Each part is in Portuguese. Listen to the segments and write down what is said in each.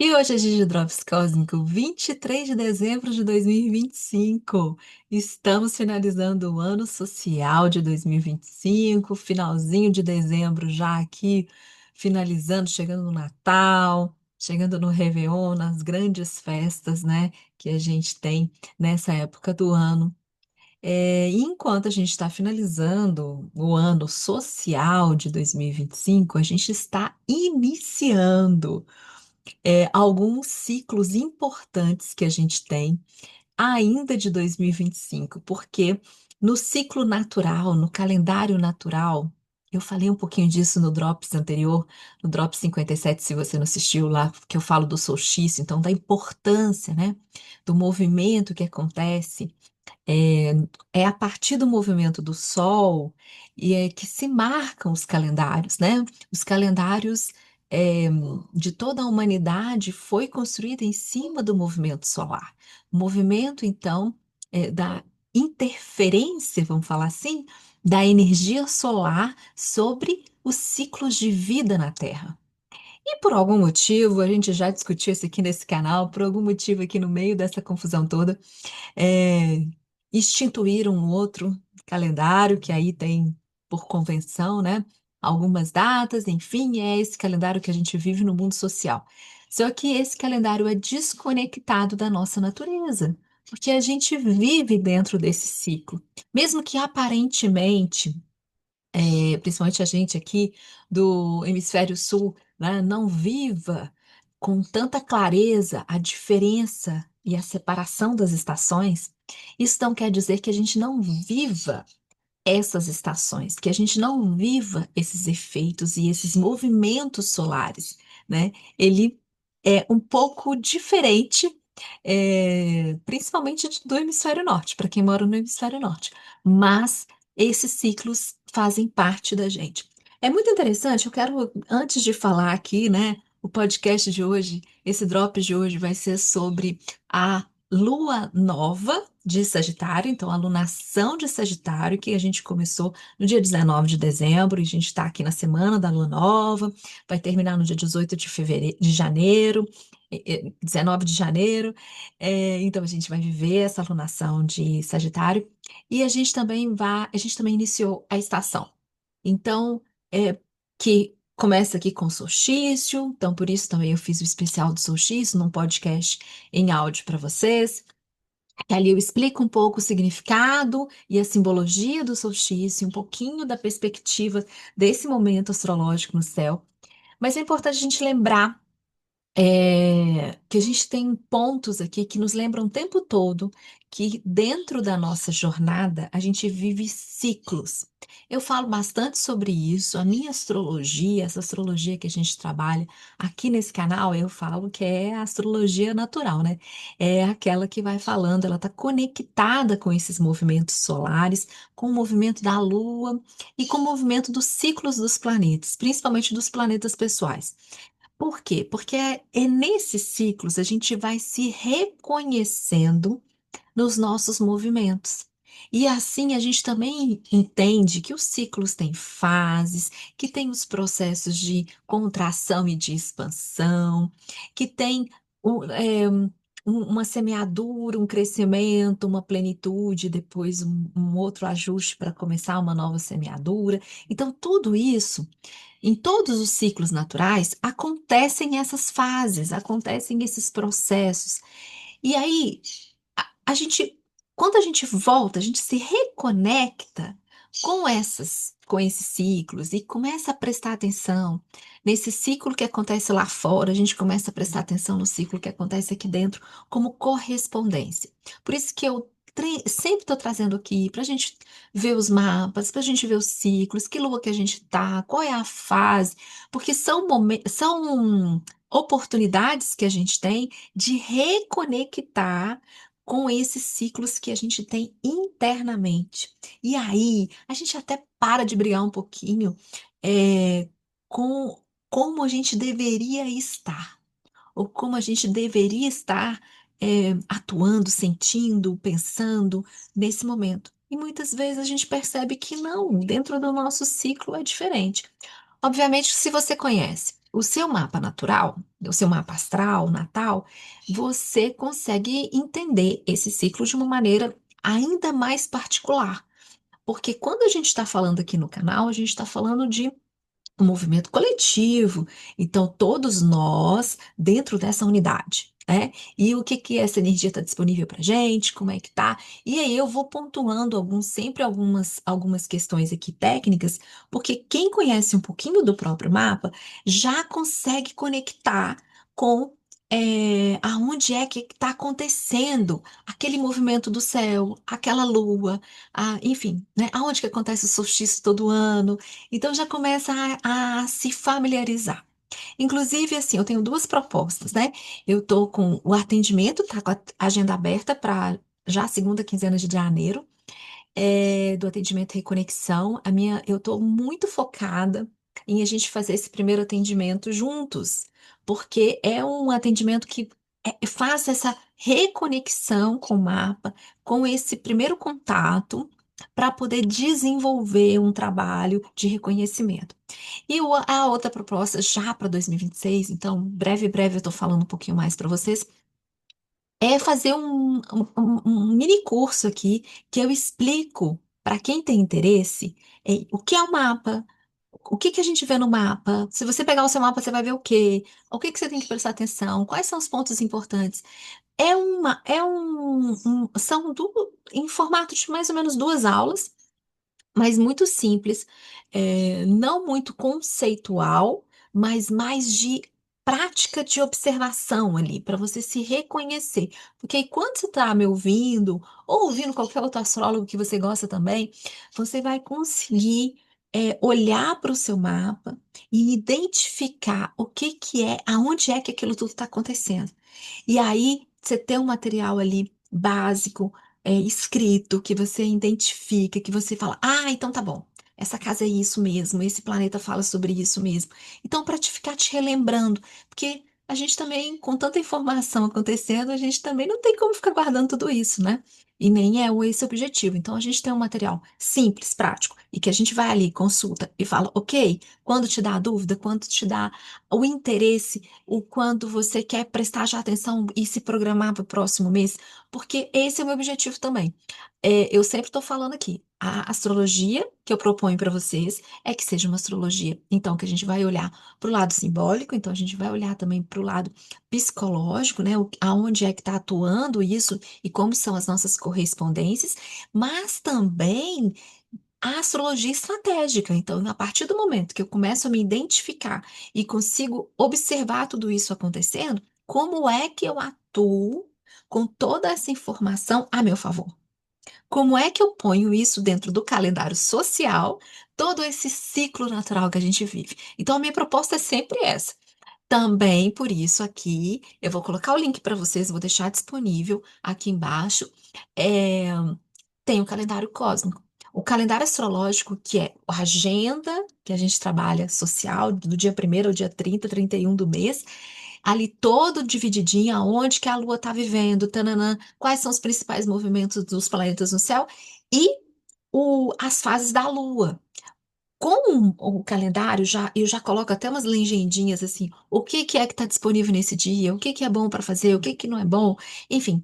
E hoje é Gigi Drops Cósmico, 23 de dezembro de 2025. Estamos finalizando o ano social de 2025, finalzinho de dezembro já aqui, finalizando, chegando no Natal, chegando no Réveillon, nas grandes festas, né, que a gente tem nessa época do ano. E enquanto a gente está finalizando o ano social de 2025, a gente está iniciando alguns ciclos importantes que a gente tem ainda de 2025, porque no ciclo natural, no calendário natural, eu falei um pouquinho disso no Drops anterior, no Drops 57, se você não assistiu lá, que eu falo do solstício, então da importância, né, do movimento que acontece é, é a partir do movimento do Sol e é que se marcam os calendários, né? Os calendários é, de toda a humanidade foi construído em cima do movimento solar. O movimento, então, da interferência, vamos falar assim, da energia solar sobre os ciclos de vida na Terra. E por algum motivo, a gente já discutiu isso aqui nesse canal, por algum motivo aqui no meio dessa confusão toda, é, instituir um outro calendário, que aí tem, por convenção, né, algumas datas, enfim, é esse calendário que a gente vive no mundo social. Só que esse calendário é desconectado da nossa natureza, porque a gente vive dentro desse ciclo. Mesmo que aparentemente principalmente a gente aqui do hemisfério sul, né, não viva com tanta clareza a diferença e a separação das estações, isso não quer dizer que a gente não viva essas estações, que a gente não viva esses efeitos e esses movimentos solares, né? Ele é um pouco diferente, principalmente do hemisfério norte, para quem mora no hemisfério norte, mas esses ciclos fazem parte da gente. É muito interessante, eu quero, antes de falar aqui, né, o podcast de hoje, esse drop de hoje vai ser sobre a lua nova de Sagitário, então a lunação de Sagitário, que a gente começou no dia 19 de dezembro, e a gente está aqui na semana da lua nova, vai terminar no dia 18 de fevereiro, de janeiro, 19 de janeiro, então a gente vai viver essa lunação de Sagitário, e a gente também iniciou a estação. Então, que começa aqui com solstício, então por isso também eu fiz o especial do solstício num podcast em áudio para vocês. Que ali eu explico um pouco o significado e a simbologia do solstício, um pouquinho da perspectiva desse momento astrológico no céu. Mas é importante a gente lembrar que a gente tem pontos aqui que nos lembram o tempo todo que dentro da nossa jornada a gente vive ciclos. Eu falo bastante sobre isso, a minha astrologia, essa astrologia que a gente trabalha aqui nesse canal, eu falo que é a astrologia natural, né? É aquela que vai falando, ela está conectada com esses movimentos solares, com o movimento da Lua e com o movimento dos ciclos dos planetas, principalmente dos planetas pessoais. Por quê? Porque é nesses ciclos a gente vai se reconhecendo nos nossos movimentos. E assim a gente também entende que os ciclos têm fases, que tem os processos de contração e de expansão, que tem uma semeadura, um crescimento, uma plenitude, depois um outro ajuste para começar uma nova semeadura. Então, tudo isso. Em todos os ciclos naturais acontecem essas fases, acontecem esses processos. E aí, a gente, quando a gente volta, a gente se reconecta com esses ciclos e começa a prestar atenção nesse ciclo que acontece lá fora, a gente começa a prestar atenção no ciclo que acontece aqui dentro como correspondência. Por isso que eu sempre estou trazendo aqui para a gente ver os mapas, para a gente ver os ciclos, que lua que a gente tá, qual é a fase, porque são oportunidades que a gente tem de reconectar com esses ciclos que a gente tem internamente. E aí, a gente até para de brigar um pouquinho é, com como a gente deveria estar, ou como a gente deveria estar atuando, sentindo, pensando nesse momento. E muitas vezes a gente percebe que não, dentro do nosso ciclo é diferente. Obviamente, se você conhece. o seu mapa natural, o seu mapa astral, natal, você consegue entender esse ciclo de uma maneira ainda mais particular. Porque quando a gente está falando aqui no canal, a gente está falando de um movimento coletivo. Então, todos nós dentro dessa unidade, né? E o que que essa energia está disponível para gente? Como é que tá? E aí eu vou pontuando sempre algumas questões aqui técnicas, porque quem conhece um pouquinho do próprio mapa já consegue conectar com aonde é que está acontecendo aquele movimento do céu, aquela lua, enfim, né? Aonde que acontece o solstício todo ano. Então já começa a se familiarizar. Inclusive, assim, eu tenho duas propostas, né? Eu tô com o atendimento, tá com a agenda aberta para já a segunda quinzena de janeiro, do atendimento Reconexão. Eu tô muito focada em a gente fazer esse primeiro atendimento juntos, porque é um atendimento que faz essa reconexão com o mapa, com esse primeiro contato, para poder desenvolver um trabalho de reconhecimento. E a outra proposta já para 2026, então breve eu estou falando um pouquinho mais para vocês, é fazer um mini curso aqui que eu explico para quem tem interesse o que é o mapa, o que que a gente vê no mapa. Se você pegar o seu mapa, você vai ver o quê? O que que você tem que prestar atenção? Quais são os pontos importantes? São em formato de mais ou menos duas aulas, mas muito simples, não muito conceitual, mas mais de prática de observação ali, para você se reconhecer. Porque aí, quando você está me ouvindo, ou ouvindo qualquer outro astrólogo que você gosta também, você vai conseguir, olhar para o seu mapa e identificar o que que é, aonde é que aquilo tudo está acontecendo. E aí, você tem um material ali básico, escrito, que você identifica, que você fala, então tá bom, essa casa é isso mesmo, esse planeta fala sobre isso mesmo. Então, para te ficar te relembrando, porque a gente também, com tanta informação acontecendo, a gente também não tem como ficar guardando tudo isso, né? E nem é esse o objetivo. Então, a gente tem um material simples, prático, e que a gente vai ali, consulta e fala, ok, quando te dá a dúvida, quando te dá o interesse, o quando você quer prestar já atenção e se programar para o próximo mês, porque esse é o meu objetivo também. Eu sempre estou falando aqui, a astrologia que eu proponho para vocês é que seja uma astrologia, então, que a gente vai olhar para o lado simbólico, então a gente vai olhar também para o lado psicológico, né? Aonde é que está atuando isso e como são as nossas correspondências, mas também a astrologia estratégica. Então, a partir do momento que eu começo a me identificar e consigo observar tudo isso acontecendo, como é que eu atuo com toda essa informação a meu favor? Como é que eu ponho isso dentro do calendário social, todo esse ciclo natural que a gente vive? Então, a minha proposta é sempre essa. Também por isso aqui, eu vou colocar o link para vocês, vou deixar disponível aqui embaixo. É, tem o calendário cósmico. O calendário astrológico, que é a agenda que a gente trabalha social, do dia 1º ao dia 30, 31 do mês, ali todo divididinho, aonde que a Lua está vivendo, tananã, quais são os principais movimentos dos planetas no céu e as fases da Lua. Com o calendário, eu já coloco até umas legendinhas assim, o que que é que está disponível nesse dia, o que que é bom para fazer, o que que não é bom, enfim,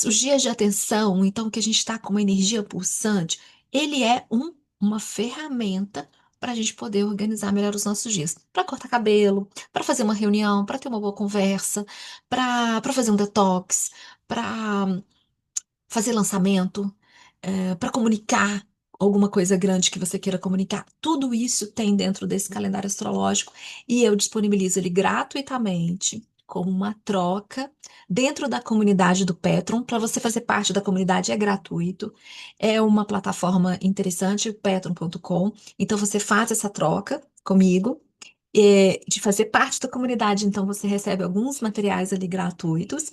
os dias de atenção, então, que a gente está com uma energia pulsante, ele é uma ferramenta para a gente poder organizar melhor os nossos dias. Para cortar cabelo, para fazer uma reunião, para ter uma boa conversa, para fazer um detox, para fazer lançamento, para comunicar alguma coisa grande que você queira comunicar. Tudo isso tem dentro desse calendário astrológico e eu disponibilizo ele gratuitamente, como uma troca, dentro da comunidade do Petron. Para você fazer parte da comunidade é gratuito. É uma plataforma interessante, petron.com. Então você faz essa troca comigo. De fazer parte da comunidade, então você recebe alguns materiais ali gratuitos.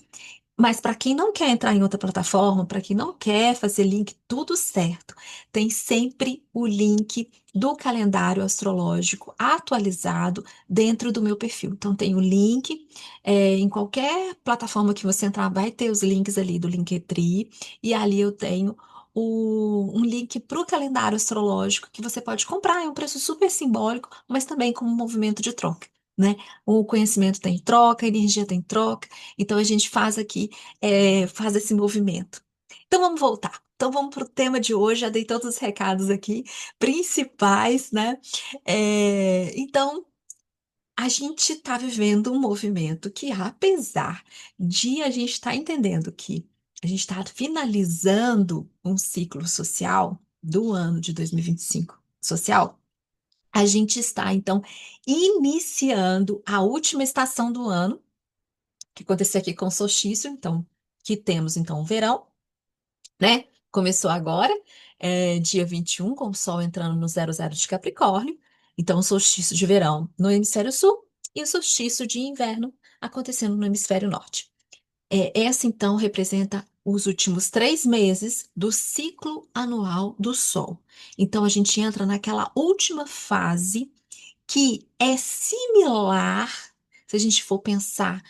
Mas para quem não quer entrar em outra plataforma, para quem não quer fazer link, tudo certo. Tem sempre o link do calendário astrológico atualizado dentro do meu perfil. Então, tem o link, em qualquer plataforma que você entrar, vai ter os links ali do Linktree, e ali eu tenho um link para o calendário astrológico que você pode comprar, é um preço super simbólico, mas também como um movimento de troca. né? O conhecimento tem troca, a energia tem troca, então a gente faz aqui, faz esse movimento. Então vamos voltar. Então vamos para o tema de hoje, já dei todos os recados aqui, principais, né? Então, a gente está vivendo um movimento que, apesar de a gente estar entendendo que a gente está finalizando um ciclo social do ano de 2025 social, a gente está, então, iniciando a última estação do ano, que aconteceu aqui com o solstício, então, que temos, então, o verão, né? Começou agora, dia 21 com o Sol entrando no 00 de Capricórnio. Então, o solstício de verão no hemisfério sul e o solstício de inverno acontecendo no hemisfério norte. Essa, então, representa os últimos 3 meses do ciclo anual do Sol. Então, a gente entra naquela última fase que é similar, se a gente for pensar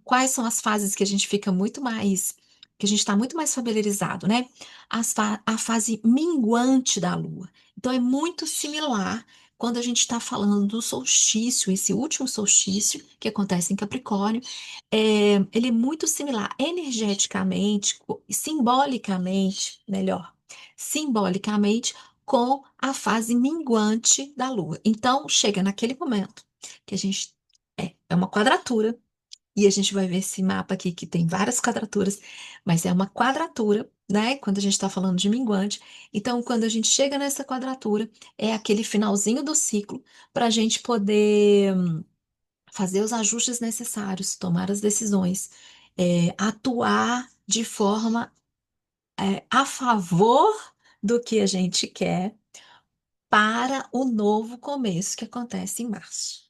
quais são as fases que a gente fica muito mais, que a gente está muito mais familiarizado, né? A fase minguante da Lua. Então, é muito similar quando a gente está falando do solstício, esse último solstício que acontece em Capricórnio, ele é muito similar energeticamente, simbolicamente, melhor, simbolicamente com a fase minguante da Lua. Então, chega naquele momento que a gente é uma quadratura, e a gente vai ver esse mapa aqui que tem várias quadraturas, mas é uma quadratura, né? Quando a gente está falando de minguante. Então, quando a gente chega nessa quadratura, é aquele finalzinho do ciclo para a gente poder fazer os ajustes necessários, tomar as decisões, atuar de forma a favor do que a gente quer para o novo começo que acontece em março.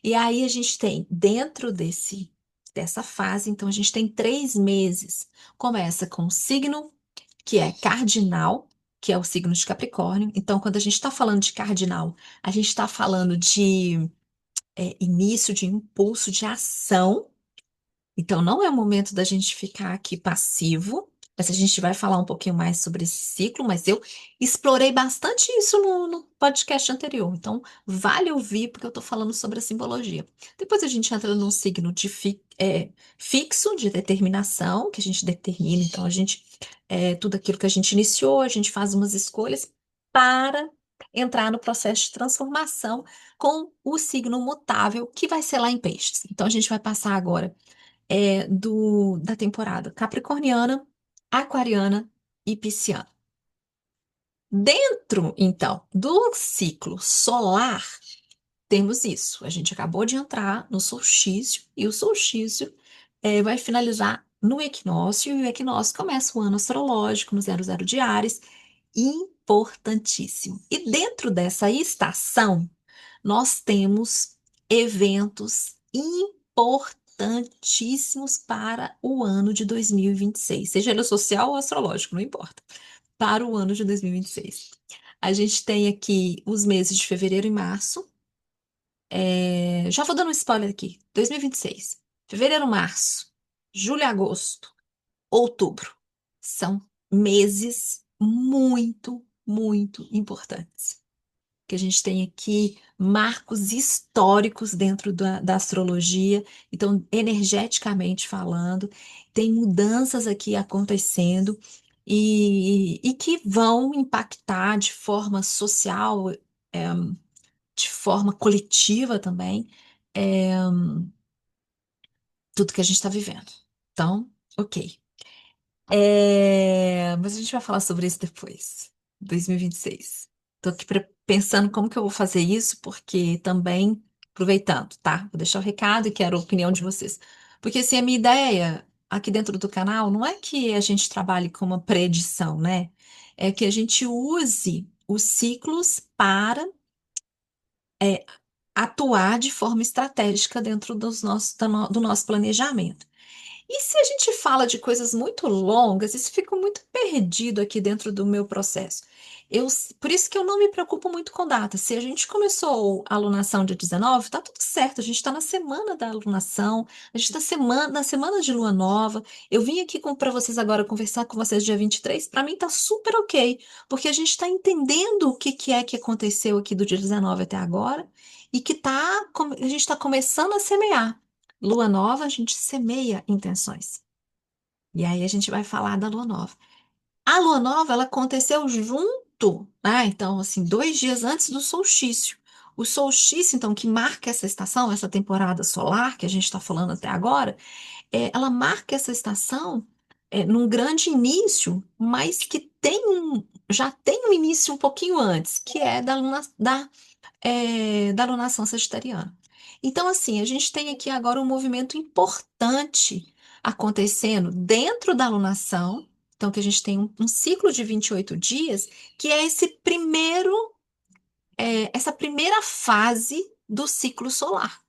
E aí a gente tem, dentro dessa fase, então a gente tem 3 meses. Começa com o signo que é cardinal, que é o signo de Capricórnio. Então, quando a gente está falando de cardinal, a gente está falando de início, de impulso, de ação. Então, não é o momento da gente ficar aqui passivo, mas a gente vai falar um pouquinho mais sobre esse ciclo, mas eu explorei bastante isso no podcast anterior. Então, vale ouvir, porque eu estou falando sobre a simbologia. Depois a gente entra num signo fixo, de determinação, que a gente determina. Então, tudo aquilo que a gente iniciou, a gente faz umas escolhas para entrar no processo de transformação com o signo mutável, que vai ser lá em peixes. Então, a gente vai passar agora da temporada capricorniana, aquariana e pisciana. Dentro, então, do ciclo solar, temos isso. A gente acabou de entrar no solstício, e o solstício vai finalizar no equinócio, e o equinócio começa o ano astrológico no 00 de Áries, importantíssimo. E dentro dessa estação, nós temos eventos importantíssimos para o ano de 2026, seja ele social ou astrológico, não importa, para o ano de 2026. A gente tem aqui os meses de fevereiro e março. Já vou dando um spoiler aqui. 2026. Fevereiro, março, julho e agosto, outubro. São meses muito, muito importantes, que a gente tem aqui marcos históricos dentro da astrologia, então, energeticamente falando, tem mudanças aqui acontecendo e que vão impactar de forma social, de forma coletiva também, é, tudo que a gente está vivendo. Então, ok. Mas a gente vai falar sobre isso depois, 2026. Estou aqui pensando como que eu vou fazer isso, porque também, aproveitando, tá? Vou deixar o recado e quero a opinião de vocês. Porque assim, a minha ideia aqui dentro do canal não é que a gente trabalhe com uma predição, né? É que a gente use os ciclos para atuar de forma estratégica dentro do nosso planejamento. E se a gente fala de coisas muito longas, isso fica muito perdido aqui dentro do meu processo. Por isso que eu não me preocupo muito com data. Se a gente começou a alunação dia 19, tá tudo certo. A gente está na semana da alunação, a gente está na semana de lua nova. Eu vim aqui para vocês agora conversar com vocês dia 23. Para mim tá super ok, porque a gente está entendendo o que é que aconteceu aqui do dia 19 até agora e que a gente está começando a semear. Lua nova, a gente semeia intenções. E aí a gente vai falar da lua nova. A lua nova, ela aconteceu junto, né? Então, assim, 2 dias antes do solstício. O solstício, então, que marca essa estação, essa temporada solar que a gente está falando até agora, ela marca essa estação num grande início, mas que já tem um início um pouquinho antes, que é da alunação sagitariana. Então, assim, a gente tem aqui agora um movimento importante acontecendo dentro da alunação. Então, que a gente tem um ciclo de 28 dias, que é essa primeira fase do ciclo solar.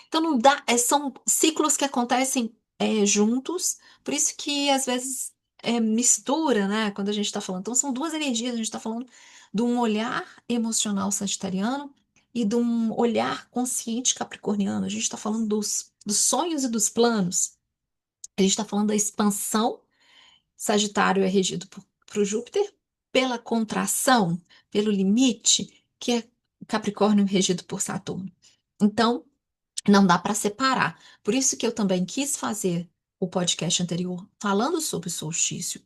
Então, não dá, são ciclos que acontecem juntos, por isso que às vezes mistura, né? Quando a gente está falando. Então, são duas energias, a gente está falando de um olhar emocional sagitariano e de um olhar consciente capricorniano. A gente está falando dos sonhos e dos planos. A gente está falando da expansão. Sagitário é regido por Júpiter, pela contração, pelo limite, que é Capricórnio regido por Saturno. Então, não dá para separar. Por isso que eu também quis fazer o podcast anterior falando sobre solstício,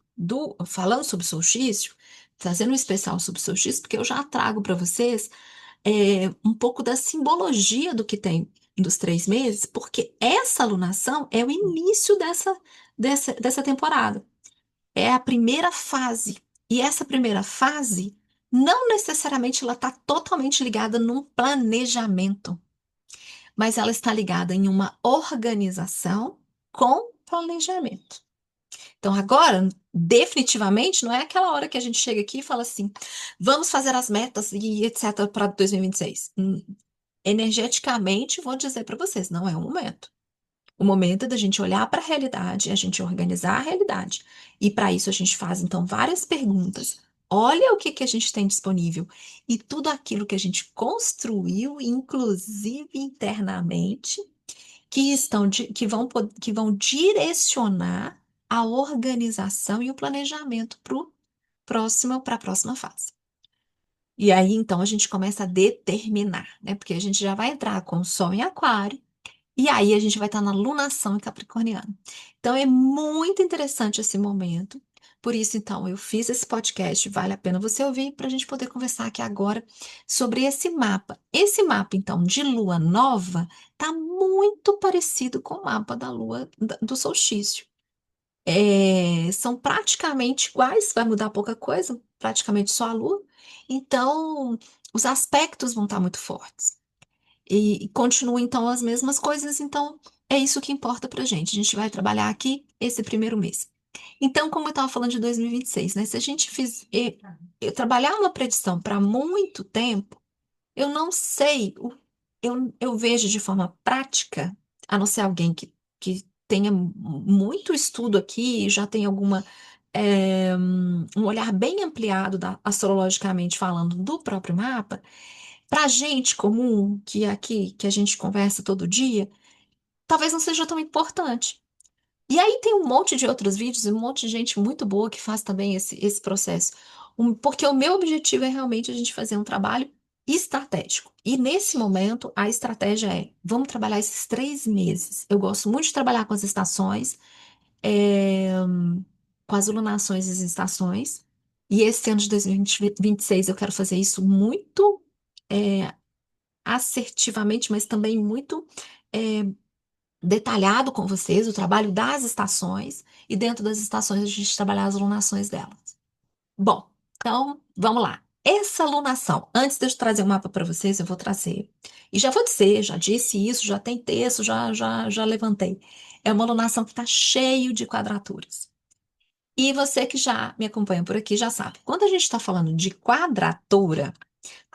trazendo um especial sobre solstício, porque eu já trago para vocês um pouco da simbologia do que tem dos 3 meses, porque essa alunação é o início dessa temporada. É a primeira fase. E essa primeira fase, não necessariamente ela está totalmente ligada num planejamento, mas ela está ligada em uma organização com planejamento. Então, agora, definitivamente, não é aquela hora que a gente chega aqui e fala assim: vamos fazer as metas e etc. para 2026. Energeticamente, vou dizer para vocês, não é o momento. O momento é da gente olhar para a realidade, a gente organizar a realidade. E para isso a gente faz, então, várias perguntas. Olha o que que a gente tem disponível e tudo aquilo que a gente construiu, inclusive internamente, que vão direcionar a organização e o planejamento para a próxima fase. E aí, então, a gente começa a determinar, né? Porque a gente já vai entrar com o Sol em Aquário, e aí a gente vai estar na lunação em Capricorniano. Então, é muito interessante esse momento. Por isso, então, eu fiz esse podcast, vale a pena você ouvir, para a gente poder conversar aqui agora sobre esse mapa. Esse mapa, então, de lua nova, está muito parecido com o mapa da lua do solstício. São praticamente iguais, vai mudar pouca coisa, praticamente só a lua. Então, os aspectos vão estar muito fortes. E continuam, então, as mesmas coisas. Então, é isso que importa pra gente. A gente vai trabalhar aqui esse primeiro mês. Então, como eu estava falando de 2026, né? Se a gente trabalhar uma predição para muito tempo, eu não sei, eu vejo de forma prática, a não ser alguém que tenha muito estudo aqui, já tem um olhar bem ampliado astrologicamente falando do próprio mapa, para gente comum, que é aqui, que a gente conversa todo dia, talvez não seja tão importante. E aí tem um monte de outros vídeos e um monte de gente muito boa que faz também esse processo. Porque o meu objetivo é realmente a gente fazer um trabalho estratégico. E nesse momento, a estratégia vamos trabalhar esses 3 meses. Eu gosto muito de trabalhar com as estações, é, com as lunações e as estações. E esse ano de 2026 eu quero fazer isso muito é, assertivamente, mas também muito é, detalhado com vocês, o trabalho das estações, e dentro das estações a gente trabalhar as alunações delas. Bom, então vamos lá. Essa alunação, antes de eu trazer o mapa para vocês, eu vou trazer. E já vou dizer, já disse isso, já tem texto, já levantei. É uma alunação que está cheio de quadraturas. E você que já me acompanha por aqui já sabe. Quando a gente está falando de quadratura,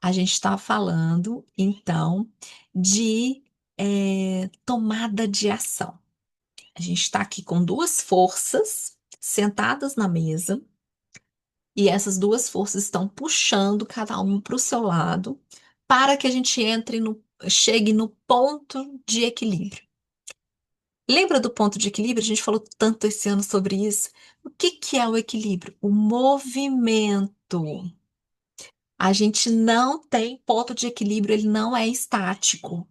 a gente está falando, então, de tomada de ação. A gente está aqui com duas forças sentadas na mesa, e essas duas forças estão puxando cada uma para o seu lado, para que a gente chegue no ponto de equilíbrio. Lembra do ponto de equilíbrio? A gente falou tanto esse ano sobre isso. O que que é o equilíbrio? O movimento. A gente não tem ponto de equilíbrio, ele não é estático.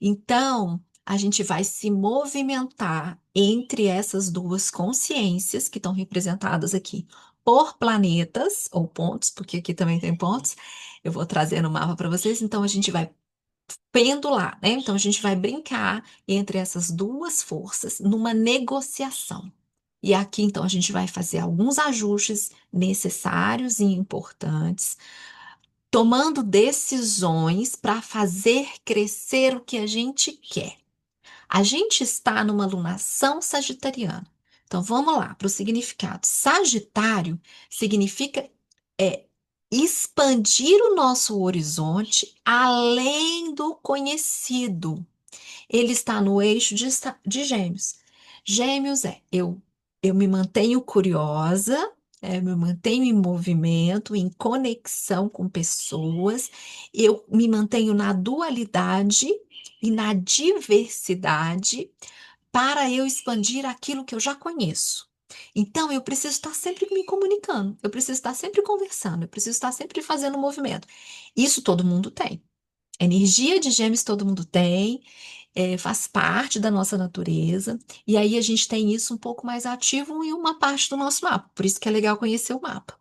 Então, a gente vai se movimentar entre essas duas consciências que estão representadas aqui por planetas ou pontos, porque aqui também tem pontos. Eu vou trazer no mapa para vocês. Então, a gente vai pendular, né? Então, a gente vai brincar entre essas duas forças numa negociação. E aqui, então, a gente vai fazer alguns ajustes necessários e importantes, tomando decisões para fazer crescer o que a gente quer. A gente está numa lunação sagitariana. Então vamos lá para o significado. Sagitário significa é, expandir o nosso horizonte além do conhecido. Ele está no eixo de Gêmeos. Gêmeos eu me mantenho curiosa, me mantenho em movimento, em conexão com pessoas, eu me mantenho na dualidade e na diversidade para eu expandir aquilo que eu já conheço. Então, eu preciso estar sempre me comunicando, eu preciso estar sempre conversando, eu preciso estar sempre fazendo movimento. Isso todo mundo tem. Energia de Gêmeos todo mundo tem, faz parte da nossa natureza, e aí a gente tem isso um pouco mais ativo em uma parte do nosso mapa, por isso que é legal conhecer o mapa.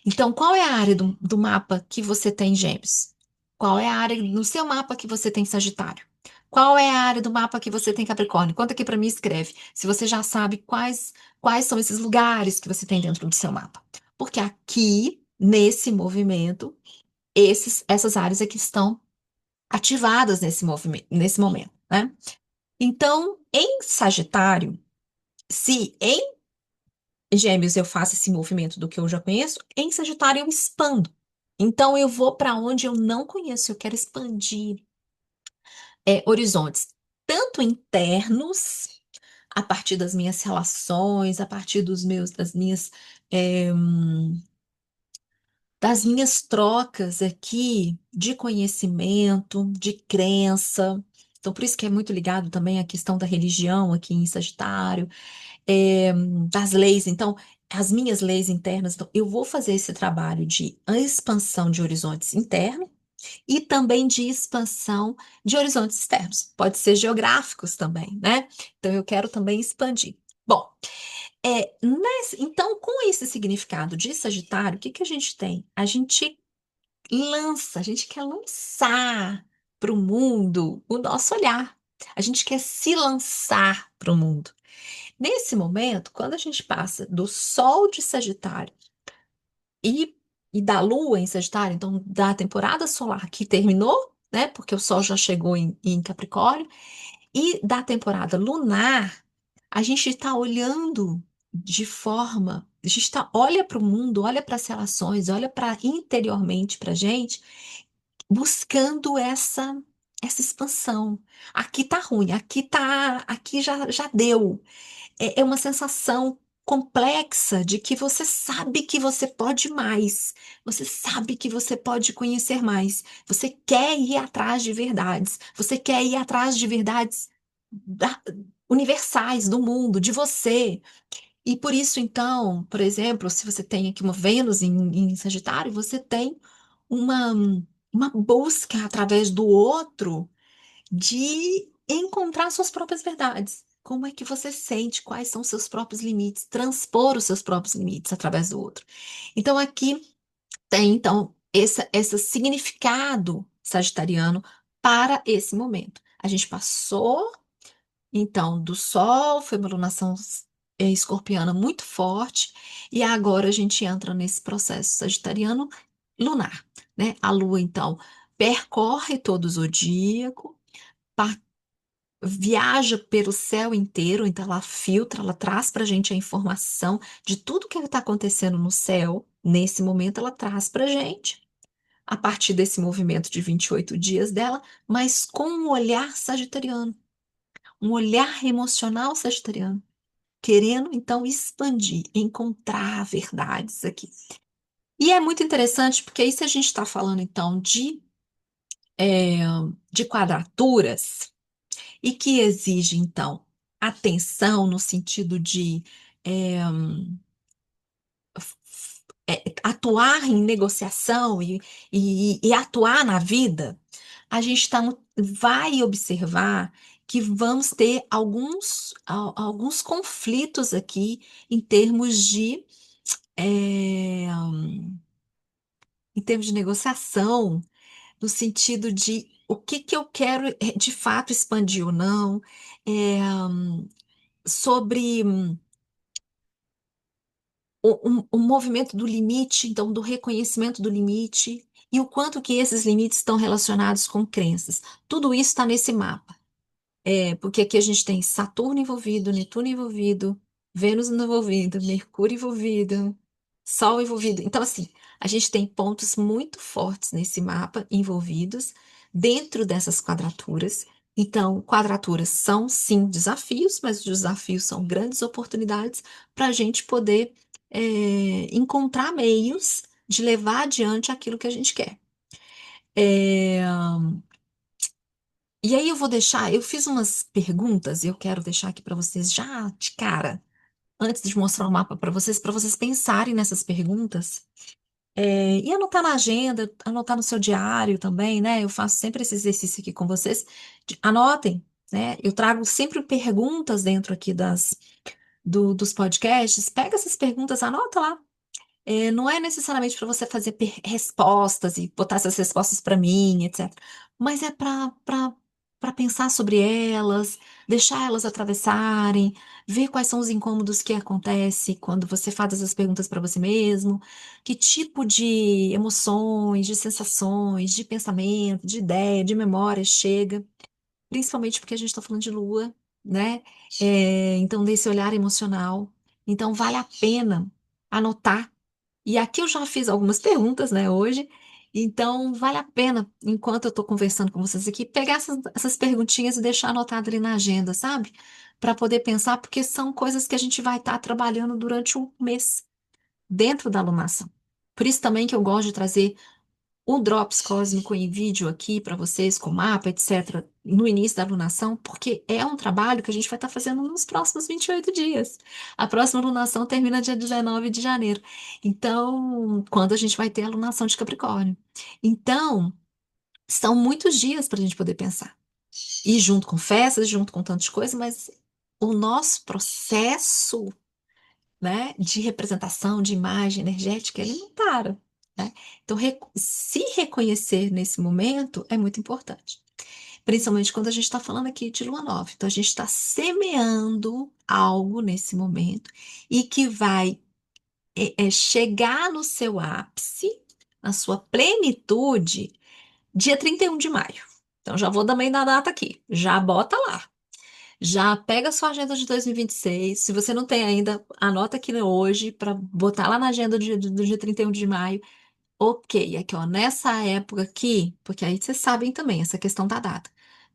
Então, qual é a área do mapa que você tem Gêmeos? Qual é a área no seu mapa que você tem Sagitário? Qual é a área do mapa que você tem Capricórnio? Conta aqui para mim, escreve, se você já sabe quais são esses lugares que você tem dentro do seu mapa. Porque aqui, nesse movimento, essas áreas aqui estão ativadas nesse movimento, nesse momento, né? Então, em Sagitário, se em Gêmeos eu faço esse movimento do que eu já conheço, em Sagitário eu expando. Então, eu vou para onde eu não conheço, eu quero expandir horizontes, tanto internos, a partir das minhas relações, a partir eh, das minhas trocas aqui de conhecimento, de crença. Então, por isso que é muito ligado também à questão da religião aqui em Sagitário, é, das leis. Então, as minhas leis internas. Então, eu vou fazer esse trabalho de expansão de horizontes internos e também de expansão de horizontes externos. Pode ser geográficos também, né? Então, eu quero também expandir. Bom, então, com esse significado de Sagitário, o que que a gente tem? A gente quer lançar para o mundo o nosso olhar. A gente quer se lançar para o mundo. Nesse momento, quando a gente passa do Sol de Sagitário e, e da Lua em Sagitário, então da temporada solar que terminou, né? Porque o Sol já chegou em Capricórnio, e da temporada lunar, a gente está olhando a gente olha para o mundo, olha para as relações, olha para interiormente para a gente, buscando essa expansão. Aqui tá ruim, aqui já deu. É uma sensação complexa de que você sabe que você pode mais, você sabe que você pode conhecer mais, você quer ir atrás de verdades, você quer ir atrás de verdades da- universais do mundo, de você. E por isso, então, por exemplo, se você tem aqui uma Vênus em Sagitário, você tem uma, uma busca através do outro de encontrar suas próprias verdades. Como é que você sente? Quais são os seus próprios limites? Transpor os seus próprios limites através do outro. Então, aqui tem, então, esse significado sagitariano para esse momento. A gente passou, então, do Sol, foi uma lunação escorpiana muito forte, e agora a gente entra nesse processo sagitariano lunar, né? A Lua, então, percorre todo o zodíaco, viaja pelo céu inteiro, então ela filtra, ela traz para a gente a informação de tudo que está acontecendo no céu. Nesse momento, ela traz para a gente, a partir desse movimento de 28 dias dela, mas com um olhar sagitariano, um olhar emocional sagitariano, querendo então expandir, encontrar verdades aqui. E é muito interessante, porque aí se a gente está falando então é, de quadraturas, e que exige, então, atenção no sentido de é, atuar em negociação e atuar na vida, a gente vai observar que vamos ter alguns conflitos aqui em termos é, em termos de negociação, no sentido de o que que eu quero de fato expandir ou não, é, sobre o movimento do limite, então, do reconhecimento do limite, e o quanto que esses limites estão relacionados com crenças. Tudo isso está nesse mapa. Porque aqui a gente tem Saturno envolvido, Netuno envolvido, Vênus envolvido, Mercúrio envolvido, Sol envolvido. Então, assim, a gente tem pontos muito fortes nesse mapa envolvidos dentro dessas quadraturas. Então, quadraturas são sim desafios, mas os desafios são grandes oportunidades para a gente poder encontrar meios de levar adiante aquilo que a gente quer. É, E aí eu fiz umas perguntas e eu quero deixar aqui para vocês já de cara, antes de mostrar o mapa para vocês pensarem nessas perguntas. E anotar na agenda, anotar no seu diário também, né? Eu faço sempre esse exercício aqui com vocês. Anotem, né? Eu trago sempre perguntas dentro aqui dos podcasts. Pega essas perguntas, anota lá. Não é necessariamente para você fazer respostas e botar essas respostas para mim, etc. Mas é para pensar sobre elas, deixar elas atravessarem, ver quais são os incômodos que acontecem quando você faz essas perguntas para você mesmo, que tipo de emoções, de sensações, de pensamento, de ideia, de memória chega, principalmente porque a gente está falando de lua, né? Então, desse olhar emocional. Então, vale a pena anotar e aqui eu já fiz algumas perguntas, né, hoje. Então, vale a pena, enquanto eu estou conversando com vocês aqui, pegar essas perguntinhas e deixar anotado ali na agenda, sabe? Para poder pensar, porque são coisas que a gente vai estar trabalhando durante um mês dentro da alunação. Por isso também que eu gosto de trazer o Drops Cósmico em vídeo aqui para vocês, com mapa, etc., no início da alunação, porque é um trabalho que a gente vai estar fazendo nos próximos 28 dias. A próxima alunação termina dia 19 de janeiro. Então, quando a gente vai ter a alunação de Capricórnio. Então, são muitos dias para a gente poder pensar. E junto com festas, junto com tantas coisas, mas o nosso processo, né, de representação, de imagem energética, ele não para, né? Então, se reconhecer nesse momento é muito importante, principalmente quando a gente está falando aqui de lua nova. Então, a gente está semeando algo nesse momento e que vai chegar no seu ápice, na sua plenitude, dia 31 de maio. Então, já vou também dar data aqui, já bota lá. Já pega a sua agenda de 2026. Se você não tem ainda, anota aqui hoje para botar lá na agenda do dia 31 de maio. Ok, aqui ó, nessa época aqui, porque aí vocês sabem também essa questão da data.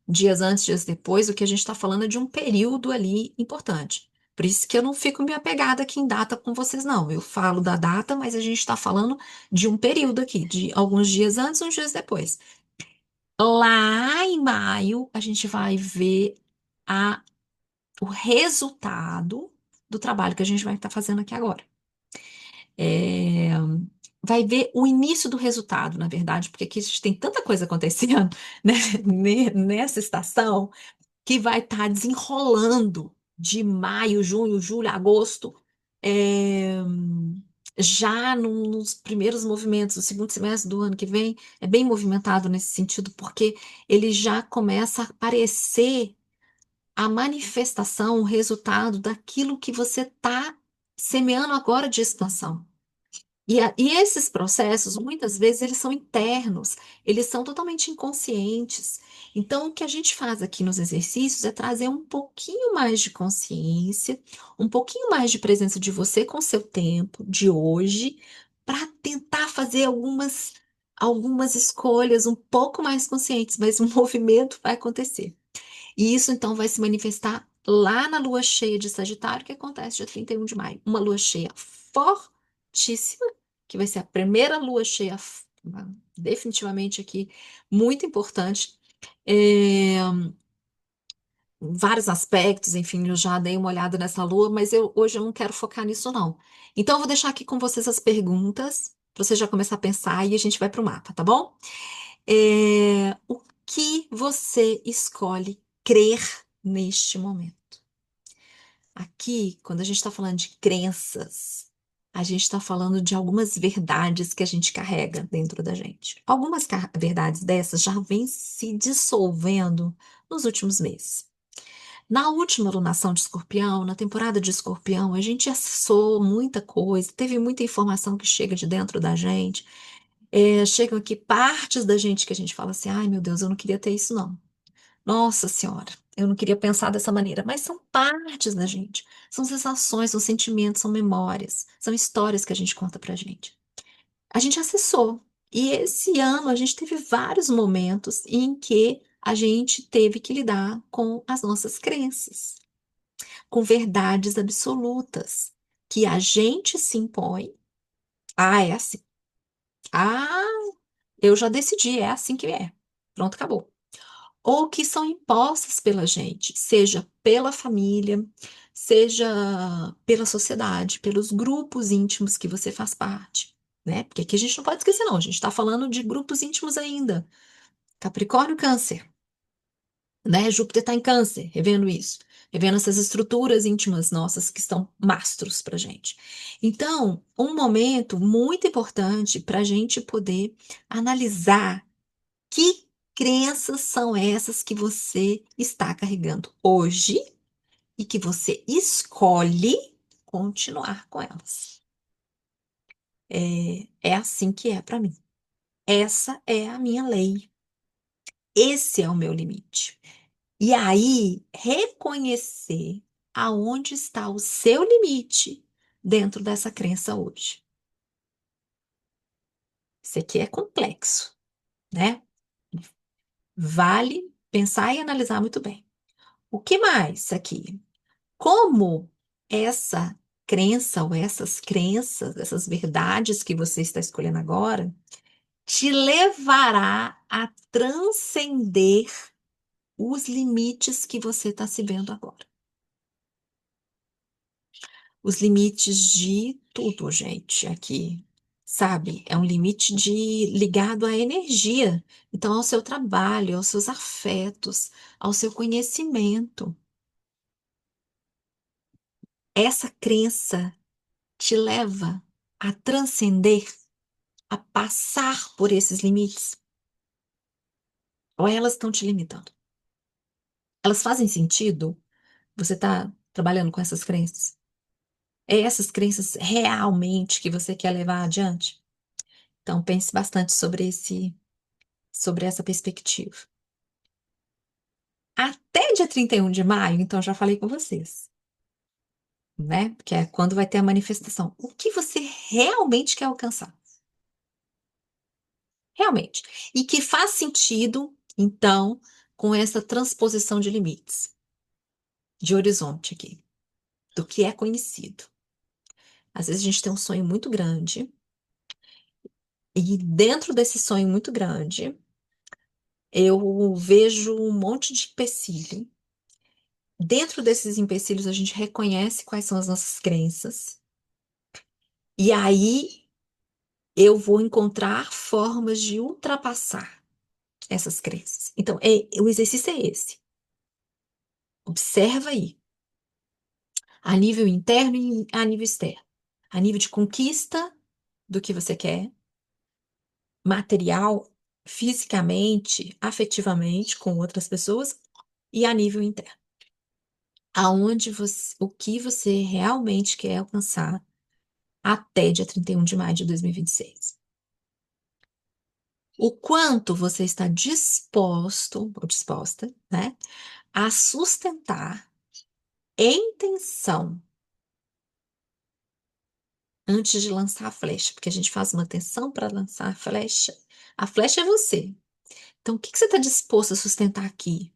Dias antes, dias depois, o que a gente está falando é de um período ali importante. Por isso que eu não fico me apegada aqui em data com vocês, não. Eu falo da data, mas a gente está falando de um período aqui, de alguns dias antes, uns dias depois. Lá em maio, a gente vai ver a o resultado do trabalho que a gente vai estar fazendo aqui agora. É, vai ver o início do resultado, na verdade, porque aqui a gente tem tanta coisa acontecendo, né, nessa estação, que vai estar desenrolando de maio, junho, julho, agosto, é, já nos primeiros movimentos, o segundo semestre do ano que vem é bem movimentado nesse sentido, porque ele já começa a aparecer a manifestação, o resultado daquilo que você está semeando agora de expansão. E esses processos, muitas vezes, eles são internos, eles são totalmente inconscientes. Então, o que a gente faz aqui nos exercícios é trazer um pouquinho mais de consciência, um pouquinho mais de presença de você com o seu tempo, de hoje, para tentar fazer algumas escolhas um pouco mais conscientes, mas o movimento vai acontecer. E isso então vai se manifestar lá na lua cheia de Sagitário, que acontece dia 31 de maio. Uma lua cheia fortíssima, que vai ser a primeira lua cheia, definitivamente aqui, muito importante. É, vários aspectos, enfim, eu já dei uma olhada nessa lua, mas hoje eu não quero focar nisso, não. Então, eu vou deixar aqui com vocês as perguntas, para você já começar a pensar e a gente vai para o mapa, tá bom? O que você escolhe crer neste momento? Aqui, quando a gente está falando de crenças, a gente está falando de algumas verdades que a gente carrega dentro da gente. Algumas verdades dessas já vêm se dissolvendo nos últimos meses. Na última alunação de Escorpião, na temporada de Escorpião, a gente acessou muita coisa, teve muita informação que chega de dentro da gente. Chegam aqui partes da gente que a gente fala assim: ai meu Deus, eu não queria ter isso, não. Nossa Senhora, eu não queria pensar dessa maneira, mas são partes da gente. São sensações, são sentimentos, são memórias, são histórias que a gente conta pra gente. A gente acessou. E esse ano a gente teve vários momentos em que a gente teve que lidar com as nossas crenças, com verdades absolutas, que a gente se impõe. Ah, é assim. Ah, eu já decidi, é assim que é. Pronto, acabou. Ou que são impostas pela gente, seja pela família, seja pela sociedade, pelos grupos íntimos que você faz parte, né? Porque aqui a gente não pode esquecer, não, a gente está falando de grupos íntimos ainda. Capricórnio, Câncer, né? Júpiter está em Câncer, revendo isso, revendo essas estruturas íntimas nossas que estão mastros para gente. Então, um momento muito importante para a gente poder analisar que crenças são essas que você está carregando hoje e que você escolhe continuar com elas. É assim que é para mim. Essa é a minha lei. Esse é o meu limite. E aí, reconhecer aonde está o seu limite dentro dessa crença hoje. Isso aqui é complexo, né? Vale pensar e analisar muito bem. O que mais aqui? Como essa crença ou essas crenças, essas verdades que você está escolhendo agora, te levará a transcender os limites que você está se vendo agora. Os limites de tudo, gente, aqui, sabe? É um limite de ligado à energia, então ao seu trabalho, aos seus afetos, ao seu conhecimento. Essa crença te leva a transcender, a passar por esses limites? Ou elas estão te limitando? Elas fazem sentido? Você está trabalhando com essas crenças? É essas crenças realmente que você quer levar adiante? Então pense bastante sobre essa perspectiva. Até dia 31 de maio, então já falei com vocês, né? Que é quando vai ter a manifestação. O que você realmente quer alcançar? Realmente. E que faz sentido, então, com essa transposição de limites, de horizonte aqui, do que é conhecido. Às vezes a gente tem um sonho muito grande, e dentro desse sonho muito grande, eu vejo um monte de empecilho. Dentro desses empecilhos, a gente reconhece quais são as nossas crenças, e aí eu vou encontrar formas de ultrapassar essas crenças. Então, o exercício é esse. Observa aí, a nível interno e a nível externo. A nível de conquista do que você quer, material, fisicamente, afetivamente com outras pessoas e a nível interno. O que você realmente quer alcançar até dia 31 de maio de 2026. O quanto você está disposto ou disposta, né, a sustentar em tensão antes de lançar a flecha, porque a gente faz uma tensão para lançar a flecha. A flecha é você. Então, o que que você está disposto a sustentar aqui?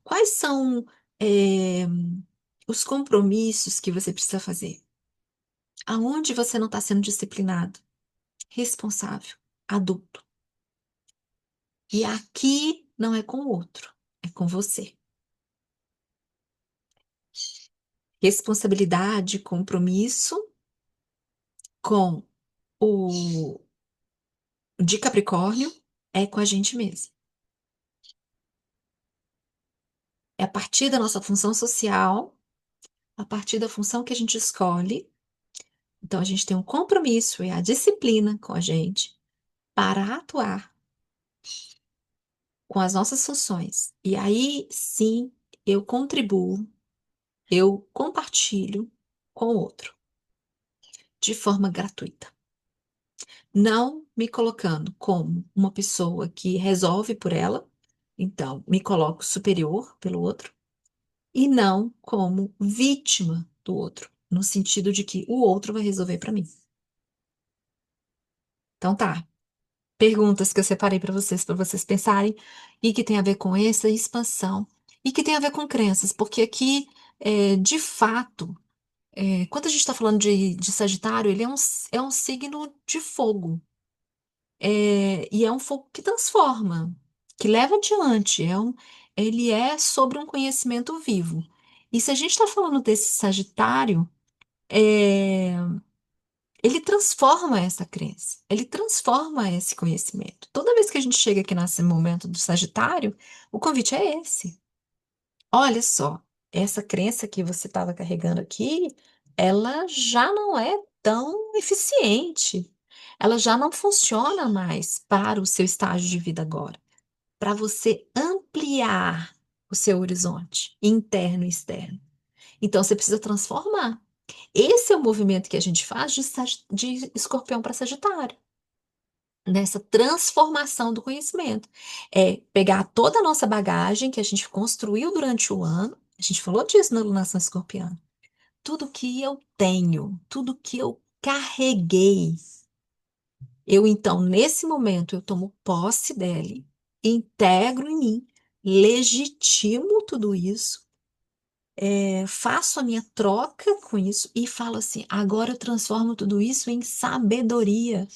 Quais são, é, os compromissos que você precisa fazer? Aonde você não está sendo disciplinado, responsável, adulto? E aqui não é com o outro, é com você. Responsabilidade, compromisso com o de Capricórnio é com a gente mesmo. É a partir da nossa função social, a partir da função que a gente escolhe. Então, a gente tem um compromisso e a disciplina com a gente para atuar com as nossas funções. E aí, sim, eu contribuo, eu compartilho com o outro, de forma gratuita. Não me colocando como uma pessoa que resolve por ela, então me coloco superior pelo outro, e não como vítima do outro, no sentido de que o outro vai resolver para mim. Então tá, perguntas que eu separei para vocês pensarem e que tem a ver com essa expansão e que tem a ver com crenças, porque aqui, de fato, quando a gente está falando de Sagitário, ele é um signo de fogo. E é um fogo que transforma, que leva adiante. Ele é sobre um conhecimento vivo. E se a gente está falando desse Sagitário, é, ele transforma essa crença, ele transforma esse conhecimento. Toda vez que a gente chega aqui nesse momento do Sagitário, o convite é esse. Olha só, essa crença que você estava carregando aqui, ela já não é tão eficiente. Ela já não funciona mais para o seu estágio de vida agora. Para você ampliar o seu horizonte interno e externo. Então você precisa transformar. Esse é o movimento que a gente faz de Escorpião para Sagitário, nessa transformação do conhecimento. É pegar toda a nossa bagagem que a gente construiu durante o ano, a gente falou disso na alunação escorpiana, tudo que eu tenho, tudo que eu carreguei, eu então, nesse momento, eu tomo posse dele, integro em mim, legitimo tudo isso, faço a minha troca com isso e falo assim: agora eu transformo tudo isso em sabedoria.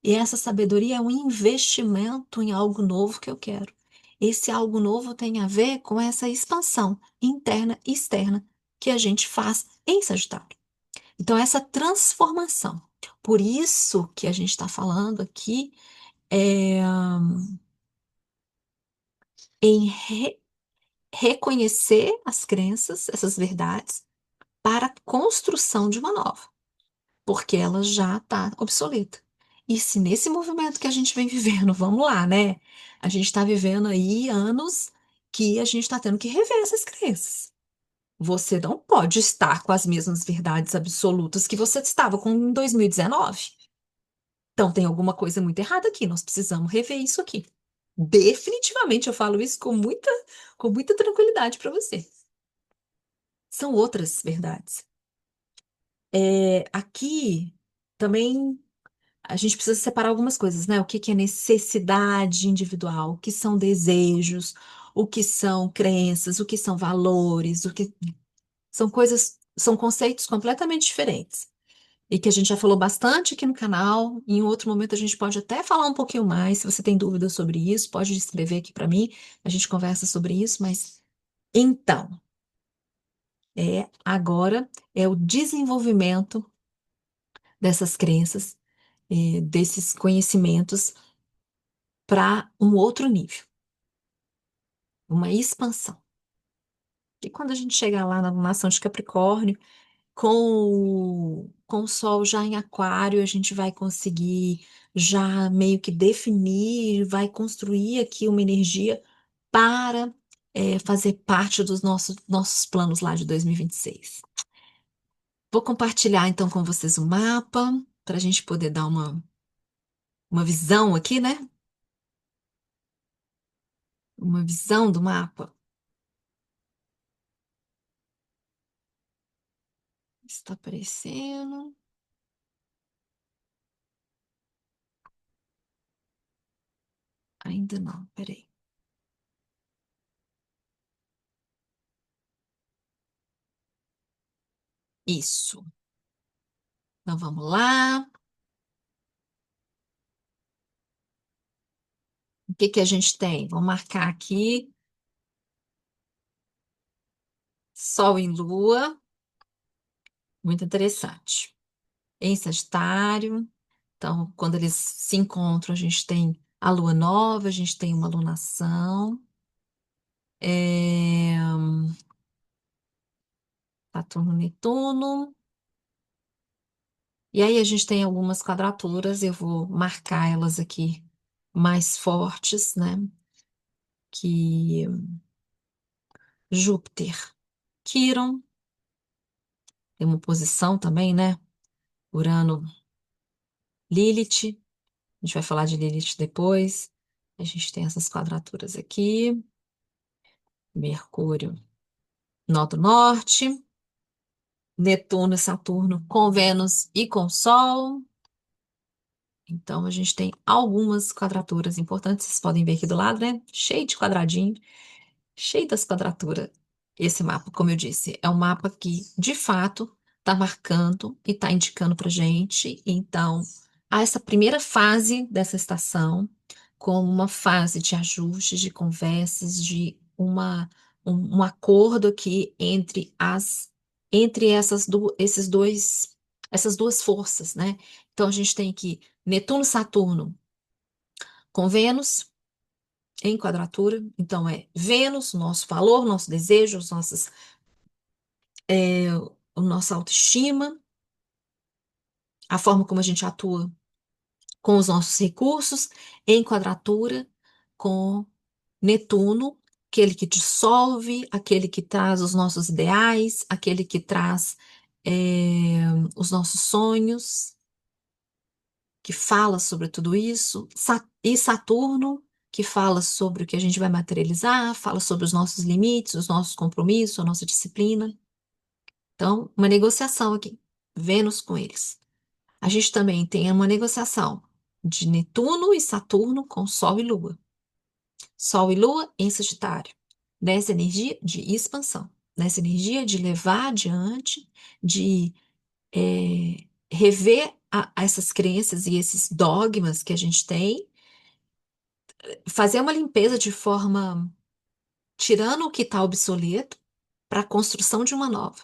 E essa sabedoria é um investimento em algo novo que eu quero. Esse algo novo tem a ver com essa expansão interna e externa que a gente faz em Sagitário. Então, essa transformação. Por isso que a gente está falando aqui é, em reconhecer as crenças, essas verdades, para a construção de uma nova. Porque ela já está obsoleta. E se nesse movimento que a gente vem vivendo, vamos lá, né? A gente está vivendo aí anos que a gente está tendo que rever essas crenças. Você não pode estar com as mesmas verdades absolutas que você estava com em 2019. Então tem alguma coisa muito errada aqui. Nós precisamos rever isso aqui. Definitivamente eu falo isso com muita tranquilidade para você. São outras verdades. Aqui também a gente precisa separar algumas coisas, né? O que que é necessidade individual, o que são desejos, o que são crenças, o que são valores, o que são coisas, são conceitos completamente diferentes. E que a gente já falou bastante aqui no canal. Em outro momento a gente pode até falar um pouquinho mais. Se você tem dúvidas sobre isso, pode escrever aqui para mim. A gente conversa sobre isso, mas então, agora é o desenvolvimento dessas crenças, desses conhecimentos para um outro nível, uma expansão. E quando a gente chegar lá na nação de Capricórnio, com o Sol já em Aquário, a gente vai conseguir já meio que definir, vai construir aqui uma energia para fazer parte dos nossos planos lá de 2026. Vou compartilhar então com vocês o mapa, para a gente poder dar uma visão aqui, né? Uma visão do mapa. Está aparecendo? Ainda não, peraí. Isso. Então vamos lá. O que que a gente tem? Vou marcar aqui Sol em Lua. Muito interessante. Em Sagitário, então, quando eles se encontram, a gente tem a lua nova, a gente tem uma lunação, é... Saturno, Netuno, e aí a gente tem algumas quadraturas, eu vou marcar elas aqui mais fortes, né? Que Júpiter, Quirón, tem uma posição também, né? Urano, Lilith, a gente vai falar de Lilith depois. A gente tem essas quadraturas aqui, Mercúrio, nó do norte, Netuno e Saturno com Vênus e com Sol. Então, a gente tem algumas quadraturas importantes, vocês podem ver aqui do lado, né? Cheio de quadradinho, cheio das quadraturas. Esse mapa, como eu disse, é um mapa que, de fato, está marcando e está indicando para gente. Então, há essa primeira fase dessa estação, como uma fase de ajustes, de conversas, de um acordo aqui entre essas duas forças, né? Então, a gente tem aqui Netuno, Saturno com Vênus em quadratura. Então, é Vênus, nosso valor, nosso desejo, a nossa autoestima, a forma como a gente atua com os nossos recursos, em quadratura com Netuno, aquele que dissolve, aquele que traz os nossos ideais, aquele que traz os nossos sonhos, que fala sobre tudo isso, e Saturno, que fala sobre o que a gente vai materializar, fala sobre os nossos limites, os nossos compromissos, a nossa disciplina. Então, uma negociação aqui, Vênus com eles. A gente também tem uma negociação de Netuno e Saturno com Sol e Lua. Sol e Lua em Sagitário, nessa energia de expansão, nessa energia de levar adiante, de rever essas crenças e esses dogmas que a gente tem, fazer uma limpeza de forma tirando o que está obsoleto para a construção de uma nova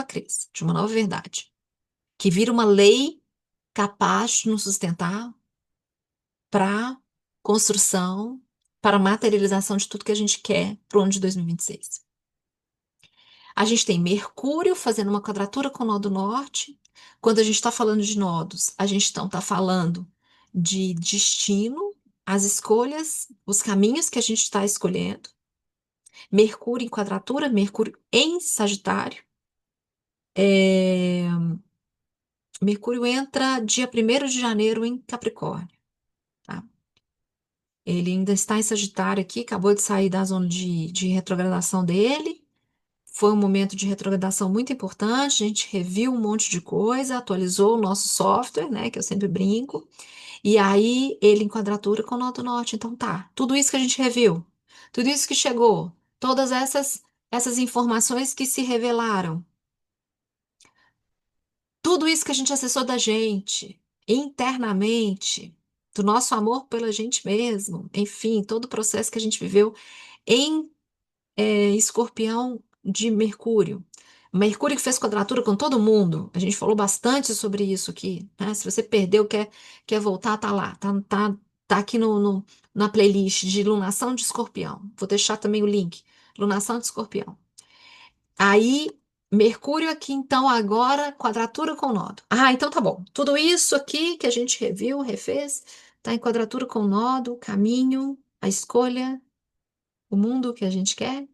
crença, de uma nova verdade, que vira uma lei capaz de nos sustentar para construção, para materialização de tudo que a gente quer para o ano de 2026. A gente tem Mercúrio fazendo uma quadratura com o nó do norte. Quando a gente está falando de nodos, a gente então está falando de destino, as escolhas, os caminhos que a gente está escolhendo. Mercúrio em quadratura, Mercúrio em Sagitário. É, Mercúrio entra dia 1º de janeiro em Capricórnio, tá? Ele ainda está em Sagitário aqui, acabou de sair da zona de retrogradação dele. Foi um momento de retrogradação muito importante. A gente reviu um monte de coisa, atualizou o nosso software, né? Que eu sempre brinco. E aí ele em quadratura com o nó do norte. Então tá, tudo isso que a gente reviu, tudo isso que chegou, todas essas informações que se revelaram, tudo isso que a gente acessou da gente internamente, do nosso amor pela gente mesmo, enfim, todo o processo que a gente viveu em Escorpião de Mercúrio. Mercúrio que fez quadratura com todo mundo. A gente falou bastante sobre isso aqui, né? Se você perdeu, quer voltar, tá lá. Tá aqui na playlist de Lunação de Escorpião. Vou deixar também o link. Lunação de Escorpião. Aí, Mercúrio aqui, então, agora, quadratura com nódo. Ah, então tá bom. Tudo isso aqui que a gente reviu, refez, tá em quadratura com nódo, o caminho, a escolha, o mundo que a gente quer.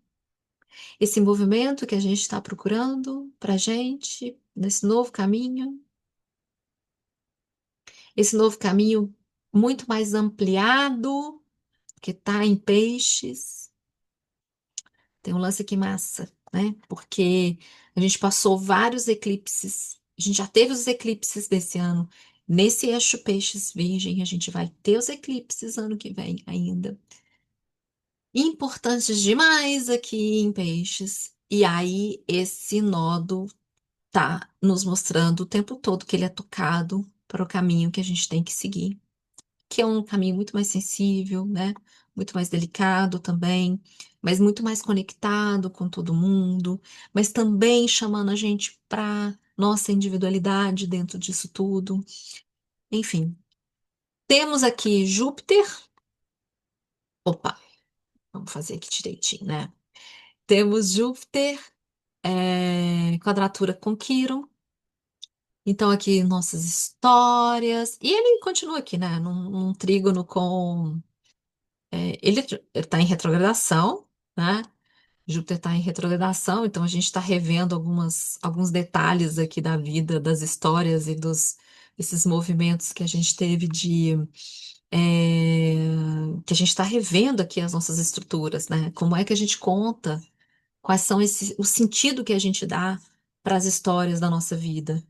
Esse movimento que a gente está procurando para gente, nesse novo caminho, esse novo caminho muito mais ampliado, que está em peixes. Tem um lance aqui massa, né? Porque a gente passou vários eclipses, a gente já teve os eclipses desse ano. Nesse eixo peixes virgem, a gente vai ter os eclipses ano que vem ainda. Importantes demais aqui em peixes. E aí, esse nodo tá nos mostrando o tempo todo que ele é tocado para o caminho que a gente tem que seguir, que é um caminho muito mais sensível, né? Muito mais delicado também, mas muito mais conectado com todo mundo, mas também chamando a gente para nossa individualidade dentro disso tudo. Enfim, temos aqui Júpiter. Opa, vamos fazer aqui direitinho, né? Temos Júpiter, quadratura com Quirón. Então, aqui nossas histórias. E ele continua aqui, né? Num trígono com. Ele está em retrogradação, né? Júpiter está em retrogradação, então a gente está revendo alguns detalhes aqui da vida, das histórias e desses movimentos que a gente teve é, que a gente está revendo aqui as nossas estruturas, né? Como é que a gente conta, quais são o sentido que a gente dá para as histórias da nossa vida.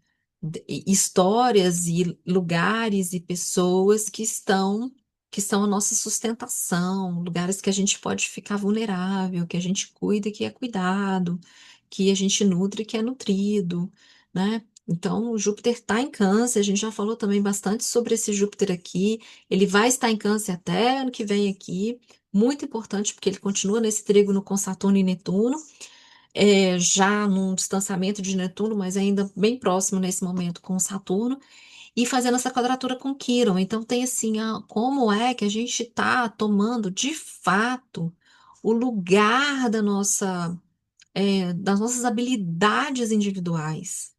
Histórias e lugares e pessoas que são a nossa sustentação, lugares que a gente pode ficar vulnerável, que a gente cuida e que é cuidado, que a gente nutre e que é nutrido, né? Então, o Júpiter está em Câncer, a gente já falou também bastante sobre esse Júpiter aqui. Ele vai estar em Câncer até ano que vem aqui, muito importante, porque ele continua nesse trígono com Saturno e Netuno, já num distanciamento de Netuno, mas ainda bem próximo nesse momento com Saturno, e fazendo essa quadratura com Quirón. Então, tem assim, como é que a gente está tomando de fato o lugar das nossas habilidades individuais.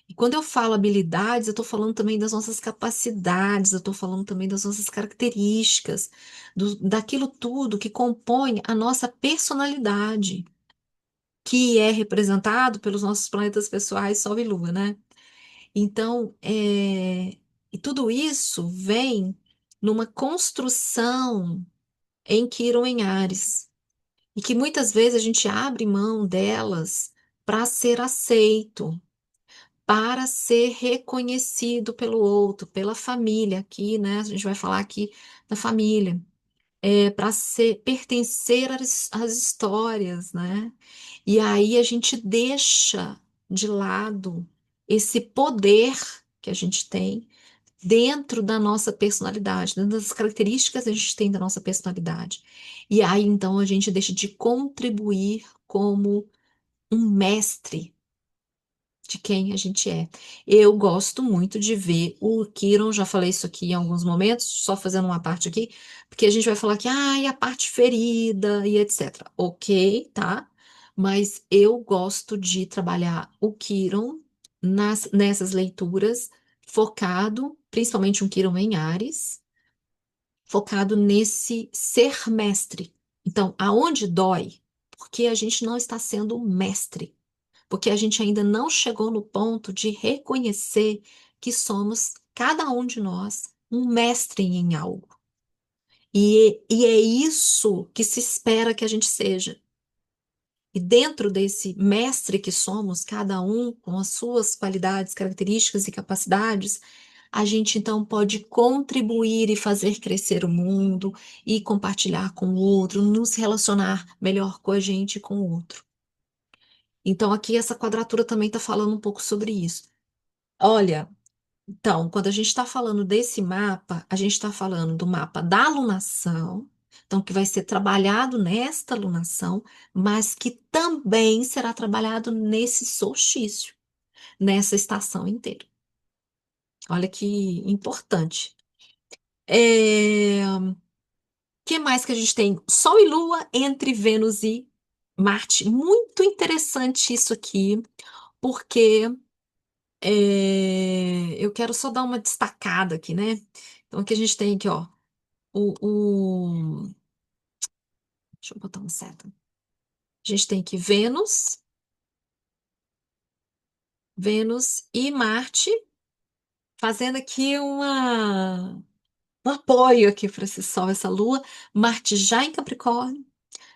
E quando eu falo habilidades, eu estou falando também das nossas capacidades, eu estou falando também das nossas características, daquilo tudo que compõe a nossa personalidade, que é representado pelos nossos planetas pessoais, Sol e Lua, né? Então, e tudo isso vem numa construção em Quirón em Áries, e que muitas vezes a gente abre mão delas para ser aceito, para ser reconhecido pelo outro, pela família aqui, né? A gente vai falar aqui da família, para ser pertencer às histórias, né? E aí a gente deixa de lado esse poder que a gente tem dentro da nossa personalidade, dentro das características que a gente tem da nossa personalidade. E aí então a gente deixa de contribuir como um mestre de quem a gente é. Eu gosto muito de ver o Quirón, já falei isso aqui em alguns momentos, só fazendo uma parte aqui, porque a gente vai falar que, e a parte ferida e etc. Ok, tá? Mas eu gosto de trabalhar o Quirón nessas leituras, focado, principalmente um Quirón em Áries, focado nesse ser mestre. Então, aonde dói? Porque a gente não está sendo mestre, porque a gente ainda não chegou no ponto de reconhecer que somos, cada um de nós, um mestre em algo. E é isso que se espera que a gente seja. E dentro desse mestre que somos, cada um com as suas qualidades, características e capacidades, a gente então pode contribuir e fazer crescer o mundo e compartilhar com o outro, nos relacionar melhor com a gente e com o outro. Então, aqui essa quadratura também está falando um pouco sobre isso. Olha, então, quando a gente está falando desse mapa, a gente está falando do mapa da alunação, então, que vai ser trabalhado nesta alunação, mas que também será trabalhado nesse solstício, nessa estação inteira. Olha que importante. Que mais que a gente tem? Sol e Lua entre Vênus e Marte. Muito interessante isso aqui, porque eu quero só dar uma destacada aqui, né? Então, aqui a gente tem aqui, ó, deixa eu botar um certo. A gente tem aqui Vênus e Marte, fazendo aqui um apoio aqui para esse Sol, essa Lua. Marte já em Capricórnio,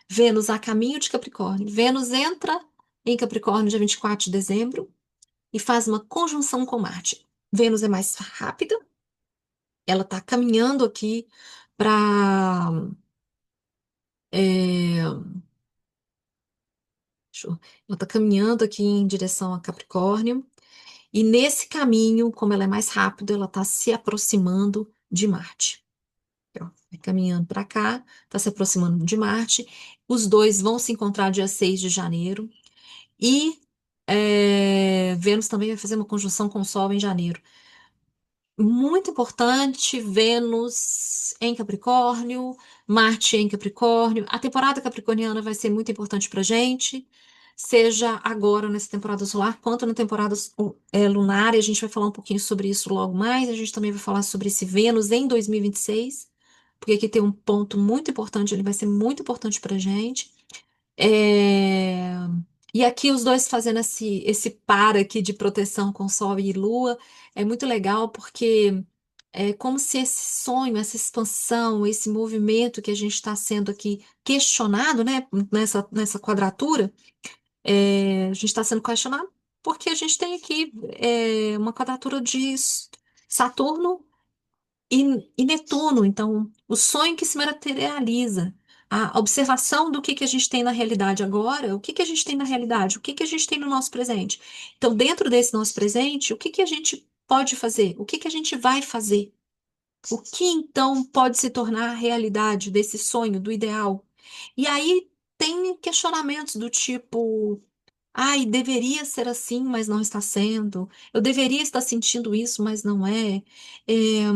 Vênus a caminho de Capricórnio. Vênus entra em Capricórnio dia 24 de dezembro e faz uma conjunção com Marte. Vênus é mais rápida, ela está caminhando aqui para ela está caminhando aqui em direção a Capricórnio, e nesse caminho, como ela é mais rápida, ela está se aproximando de Marte. Ó, vai caminhando para cá, está se aproximando de Marte. Os dois vão se encontrar dia 6 de janeiro, e Vênus também vai fazer uma conjunção com o Sol em janeiro. Muito importante, Vênus em Capricórnio, Marte em Capricórnio. A temporada capricorniana vai ser muito importante para gente, seja agora nessa temporada solar, quanto na temporada lunar. E a gente vai falar um pouquinho sobre isso logo mais. A gente também vai falar sobre esse Vênus em 2026, porque aqui tem um ponto muito importante, ele vai ser muito importante para gente. É, E aqui os dois fazendo esse par aqui de proteção com Sol e Lua é muito legal porque é como se esse sonho, essa expansão, esse movimento que a gente está sendo aqui questionado, né, nessa quadratura, a gente está sendo questionado porque a gente tem aqui uma quadratura de Saturno e Netuno. Então, o sonho que se materializa, a observação do que a gente tem na realidade agora, o que a gente tem na realidade, o que a gente tem no nosso presente. Então, dentro desse nosso presente, o que a gente pode fazer, o que a gente vai fazer, o que então pode se tornar a realidade desse sonho, do ideal. E aí tem questionamentos do tipo. Ai, deveria ser assim, mas não está sendo. Eu deveria estar sentindo isso, mas não é. É,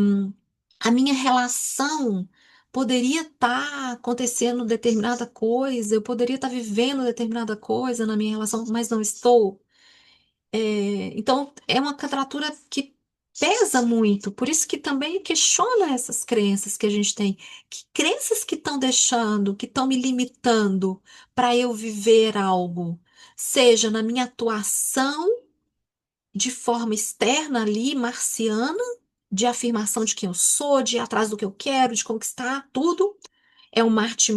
a minha relação poderia estar acontecendo determinada coisa, eu poderia estar vivendo determinada coisa na minha relação, mas não estou. Então, é uma quadratura que pesa muito, por isso que também questiona essas crenças que a gente tem. Que crenças que estão deixando, que estão me limitando para eu viver algo, seja na minha atuação de forma externa ali, marciana, de afirmação de quem eu sou, de ir atrás do que eu quero, de conquistar tudo. É um Marte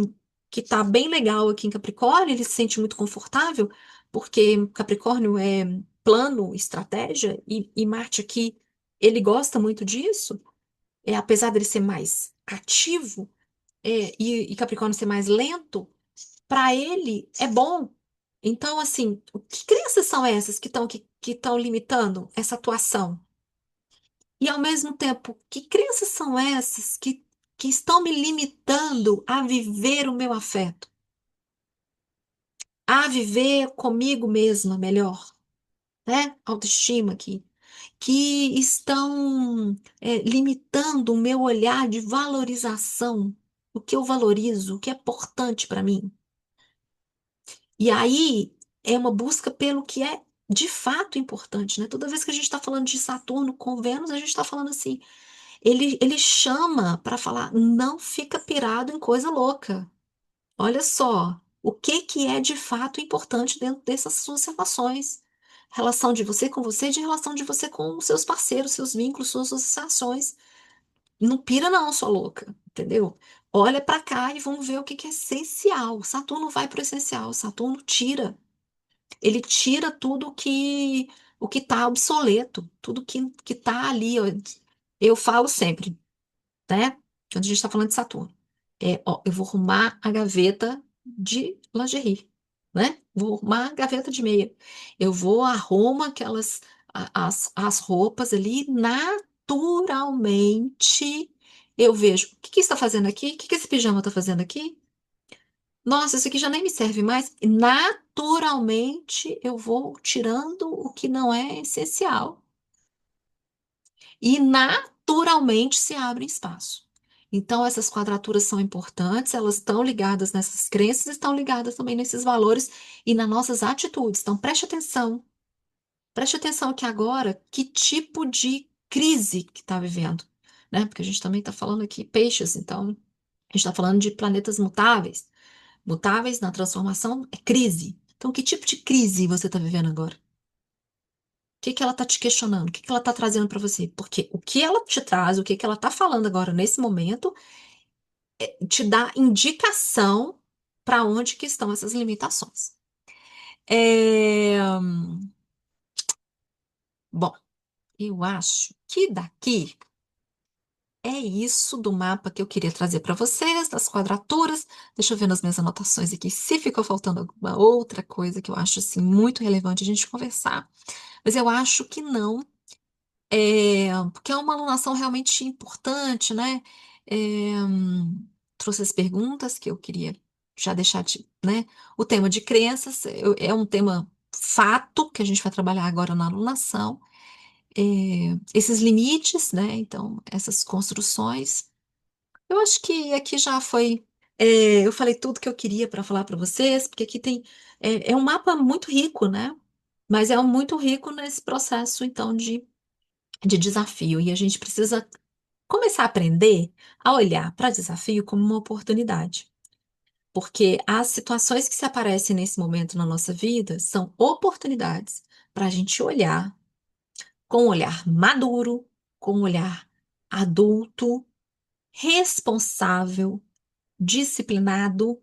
que está bem legal aqui em Capricórnio, ele se sente muito confortável, porque Capricórnio é plano, estratégia, e Marte aqui, ele gosta muito disso, apesar dele ser mais ativo, e Capricórnio ser mais lento, para ele é bom. Então, assim, que crenças são essas que estão limitando essa atuação? E, ao mesmo tempo, que crenças são essas que estão me limitando a viver o meu afeto, a viver comigo mesma melhor, né? Autoestima aqui, que estão, limitando o meu olhar de valorização, o que eu valorizo, o que é importante para mim. E aí é uma busca pelo que é de fato importante, né? Toda vez que a gente está falando de Saturno com Vênus, a gente está falando assim. Ele chama para falar, não fica pirado em coisa louca. Olha só, o que é de fato importante dentro dessas suas relações. Relação de você com você, de relação de você com os seus parceiros, seus vínculos, suas associações. Não pira não, sua louca, entendeu? Olha para cá e vamos ver o que é essencial. Saturno vai para o essencial, Saturno tira. Ele tira tudo o que está obsoleto, tudo que está ali. Eu falo sempre, né? Quando a gente está falando de Saturno. Ó, eu vou arrumar a gaveta de lingerie, né? Vou arrumar a gaveta de meia. Eu vou arrumar as roupas ali naturalmente. Eu vejo, o que que está fazendo aqui? O que que esse pijama está fazendo aqui? Nossa, isso aqui já nem me serve mais. Naturalmente, eu vou tirando o que não é essencial. E naturalmente se abre espaço. Então, essas quadraturas são importantes, elas estão ligadas nessas crenças, estão ligadas também nesses valores e nas nossas atitudes. Então, preste atenção aqui agora, que tipo de crise que está vivendo, né? Porque a gente também está falando aqui peixes, então a gente está falando de planetas mutáveis. Mutáveis na transformação é crise. Então, que tipo de crise você está vivendo agora? Que ela está te questionando? O que que ela está trazendo para você? Porque o que ela te traz, o que que ela está falando agora nesse momento, te dá indicação para onde que estão essas limitações. É, Bom, eu acho que daqui é isso do mapa que eu queria trazer para vocês, das quadraturas. Deixa eu ver nas minhas anotações aqui se ficou faltando alguma outra coisa que eu acho assim muito relevante a gente conversar. Mas eu acho que não. Porque é uma alunação realmente importante, né? Trouxe as perguntas que eu queria já deixar né? O tema de crenças é um tema fato que a gente vai trabalhar agora na alunação, esses limites, né? Então, essas construções. Eu acho que aqui já foi. Eu falei tudo que eu queria para falar para vocês, porque aqui tem. É um mapa muito rico, né? Mas é muito rico nesse processo, então, de desafio. E a gente precisa começar a aprender a olhar para desafio como uma oportunidade. Porque as situações que se aparecem nesse momento na nossa vida são oportunidades para a gente olhar com um olhar maduro, com um olhar adulto, responsável, disciplinado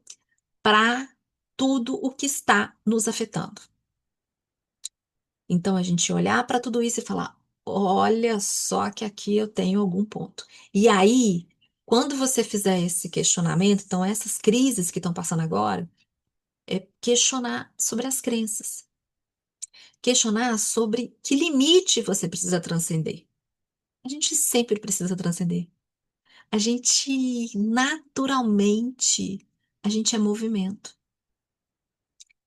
para tudo o que está nos afetando. Então a gente olhar para tudo isso e falar: olha só que aqui eu tenho algum ponto. E aí, quando você fizer esse questionamento, então essas crises que estão passando agora, é questionar sobre as crenças, questionar sobre que limite você precisa transcender. A gente sempre precisa transcender. A gente, naturalmente, a gente é movimento.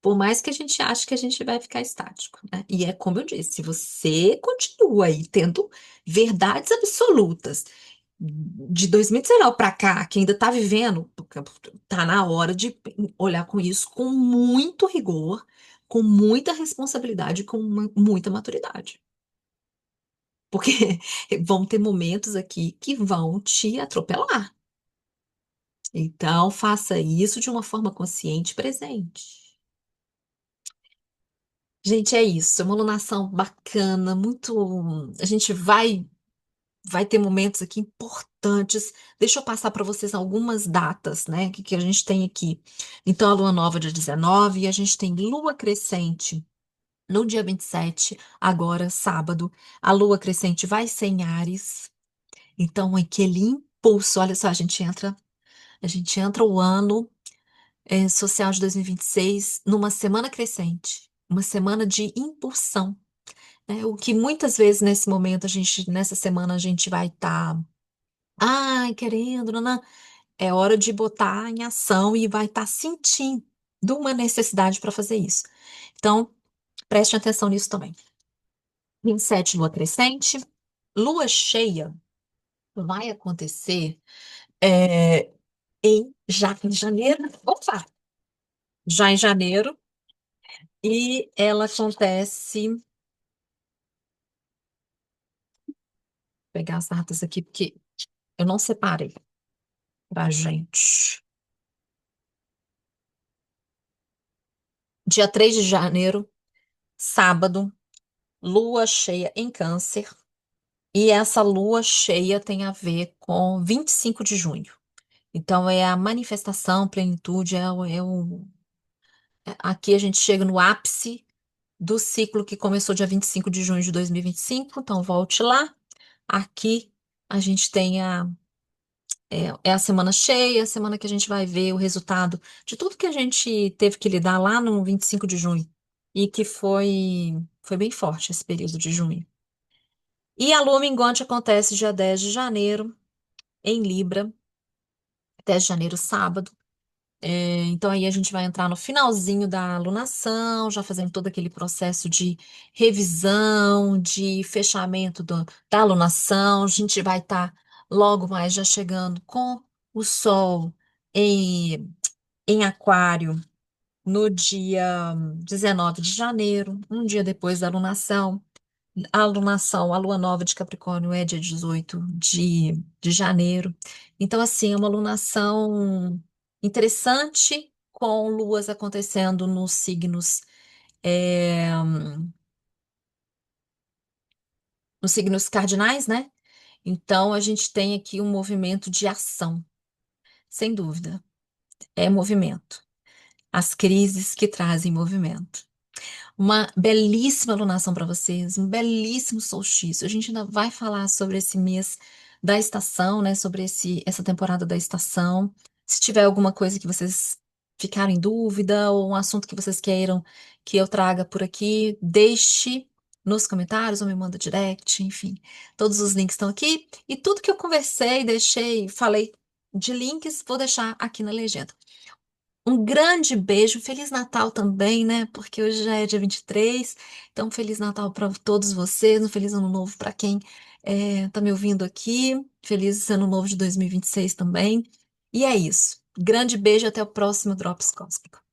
Por mais que a gente ache que a gente vai ficar estático, né? E é como eu disse, se você continua aí tendo verdades absolutas de 2019 para cá, que ainda está vivendo, tá na hora de olhar com isso com muito rigor, com muita responsabilidade, com muita maturidade. Porque vão ter momentos aqui que vão te atropelar. Então, faça isso de uma forma consciente e presente. Gente, é isso, é uma alunação bacana, muito. A gente vai ter momentos aqui importantes. Deixa eu passar para vocês algumas datas, né, que a gente tem aqui. Então, a lua nova dia 19, e a gente tem lua crescente no dia 27, agora sábado. A lua crescente vai ser em Áries. Então, aquele impulso, olha só, a gente entra o ano social de 2026 numa semana crescente, uma semana de impulsão, né? O que muitas vezes nesse momento nessa semana a gente vai estar, ai, querendo, não, é hora de botar em ação e vai estar sentindo uma necessidade para fazer isso. Então, preste atenção nisso também. 27, lua crescente, lua cheia vai acontecer é, já em janeiro, opa, já em janeiro, e ela acontece, vou pegar as datas aqui, porque eu não separei pra gente. Dia 3 de janeiro, sábado, lua cheia em Câncer. E essa lua cheia tem a ver com 25 de junho. Então, é a manifestação, plenitude, aqui a gente chega no ápice do ciclo que começou dia 25 de junho de 2025. Então, volte lá. Aqui a gente tem a semana cheia, a semana que a gente vai ver o resultado de tudo que a gente teve que lidar lá no 25 de junho. E que foi bem forte esse período de junho. E a lua minguante acontece dia 10 de janeiro, em Libra, 10 de janeiro, sábado. Então aí a gente vai entrar no finalzinho da alunação, já fazendo todo aquele processo de revisão, de fechamento da alunação. A gente vai estar logo mais já chegando com o Sol em Aquário no dia 19 de janeiro, um dia depois da alunação. A alunação, a lua nova de Capricórnio é dia 18 de janeiro. Então, assim, é uma alunação interessante, com luas acontecendo é, nos signos cardinais, né? Então, a gente tem aqui um movimento de ação, sem dúvida. É movimento. As crises que trazem movimento. Uma belíssima alunação para vocês, um belíssimo solstício. A gente ainda vai falar sobre esse mês da estação, né? Sobre essa temporada da estação. Se tiver alguma coisa que vocês ficaram em dúvida ou um assunto que vocês queiram que eu traga por aqui, deixe nos comentários ou me manda direct, enfim. Todos os links estão aqui e tudo que eu conversei, falei de links, vou deixar aqui na legenda. Um grande beijo, Feliz Natal também, né? Porque hoje já é dia 23. Então Feliz Natal para todos vocês, um Feliz Ano Novo para quem tá me ouvindo aqui, Feliz Ano Novo de 2026 também. E é isso. Grande beijo, até o próximo Drops Cósmico.